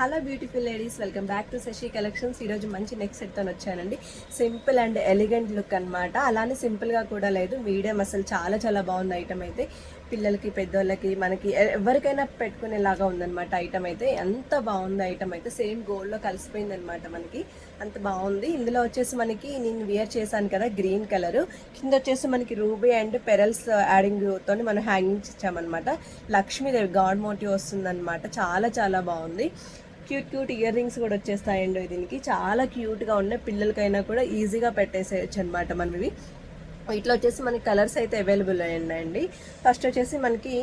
Hello beautiful ladies, welcome back to Shashi collections. ఈరోజు మంచి neck సెట్తో వచ్చానండి. సింపుల్ అండ్ ఎలిగెంట్ లుక్ అనమాట. అలానే సింపుల్గా కూడా లేదు, మీడియం. అసలు చాలా చాలా బాగుంది ఐటమ్ అయితే. పిల్లలకి, పెద్దోళ్ళకి, మనకి ఎవరికైనా పెట్టుకునేలాగా ఉందన్నమాట ఐటమ్ అయితే. ఎంత బాగుంది ఐటమ్ అయితే. సేమ్ గోల్డ్లో కలిసిపోయింది అనమాట మనకి. అంత బాగుంది. ఇందులో వచ్చేసి మనకి నేను వేర్ చేశాను కదా గ్రీన్ కలర్, కింద వచ్చేసి మనకి రూబీ అండ్ పెరల్స్ యాడింగ్తో మనం హ్యాంగింగ్స్ ఇచ్చామన్నమాట. లక్ష్మీదేవి గాడ్ మోటివ్ వస్తుందన్నమాట. చాలా చాలా బాగుంది. క్యూట్ ఇయర్ రింగ్స్ కూడా వచ్చేస్తాయండి దీనికి. చాలా క్యూట్గా ఉన్నాయి. పిల్లలకైనా కూడా ఈజీగా పెట్టేసేయచ్చు అనమాట మనం ఇవి. ఇట్లా వచ్చేసి మనకి కలర్స్ అయితే అవైలబుల్ ఉన్నాయండి. ఫస్ట్ వచ్చేసి మనకి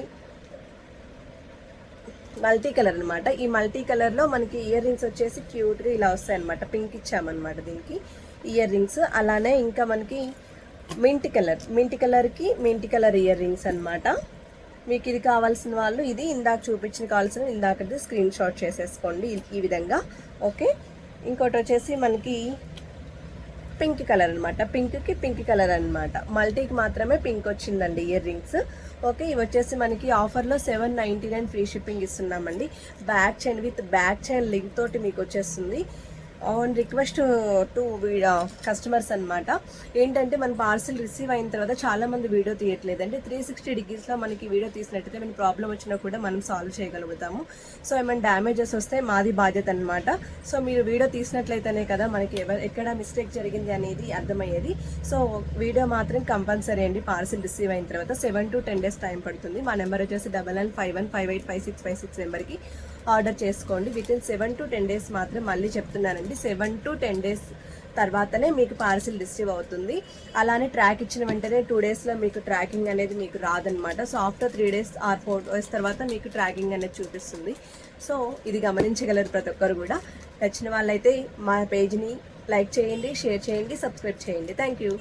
మల్టీ కలర్ అనమాట. ఈ మల్టీ కలర్లో మనకి ఇయర్ రింగ్స్ వచ్చేసి క్యూట్గా ఇలా వస్తాయి అనమాట. పింక్ ఇచ్చామన్నమాట దీనికి ఇయర్ రింగ్స్. అలానే ఇంకా మనకి మింట్ కలర్కి మింట్ కలర్ ఇయర్ రింగ్స్ అనమాట. మీకు ఇది కావాల్సిన వాళ్ళు ఇది ఇందాక చూపించిన కావాల్సిన ఇందాకది స్క్రీన్ షాట్ చేసేసుకోండి ఈ విధంగా. ఓకే, ఇంకోటి వచ్చేసి మనకి పింక్ కలర్ అనమాట. పింక్కి పింక్ కలర్ అనమాట. మల్టీకి మాత్రమే పింక్ వచ్చిందండి ఇయర్ రింగ్స్. ఓకే, ఇవి వచ్చేసి మనకి ఆఫర్లో 799 ఫ్రీ షిప్పింగ్ ఇస్తున్నామండి. Back chain with back chain link తోటి మీకు వచ్చేస్తుంది. ఆన్ రిక్వెస్ట్ టు కస్టమర్స్ అనమాట. ఏంటంటే మన పార్సిల్ రిసీవ్ అయిన తర్వాత చాలామంది వీడియో తీయట్లేదు. అంటే 360 డిగ్రీస్లో మనకి వీడియో తీసినట్టయితే మన ప్రాబ్లం వచ్చినా కూడా మనం సాల్వ్ చేయగలుగుతాము. సో ఏమైనా డ్యామేజెస్ వస్తే మాది బాధ్యత అనమాట. సో మీరు వీడియో తీసినట్లయితేనే కదా మనకి ఎక్కడ మిస్టేక్ జరిగింది అనేది అర్థమయ్యేది. సో వీడియో మాత్రం కంపల్సరీ అండి. పార్సిల్ రిసీవ్ అయిన తర్వాత 7 to 10 days టైం పడుతుంది. మా నెంబర్ వచ్చేసి 9951585656 నెంబర్కి ఆర్డర్ చేసుకోండి. వితిన్ 7 to 10 days మాత్రం. మళ్ళీ చెప్తున్నానండి, 7 to 10 days తర్వాతనే మీకు పార్సిల్ రిసీవ్ అవుతుంది. అలానే ట్రాక్ ఇచ్చిన వెంటనే 2 daysలో మీకు ట్రాకింగ్ అనేది మీకు రాదనమాట. So after 3 days or 4 days తర్వాత మీకు ట్రాకింగ్ అనేది చూపిస్తుంది. సో ఇది గమనించగలరు ప్రతి ఒక్కరు కూడా. నచ్చిన వాళ్ళైతే మా పేజ్ని లైక్ చేయండి, షేర్ చేయండి, సబ్స్క్రైబ్ చేయండి. Thank you.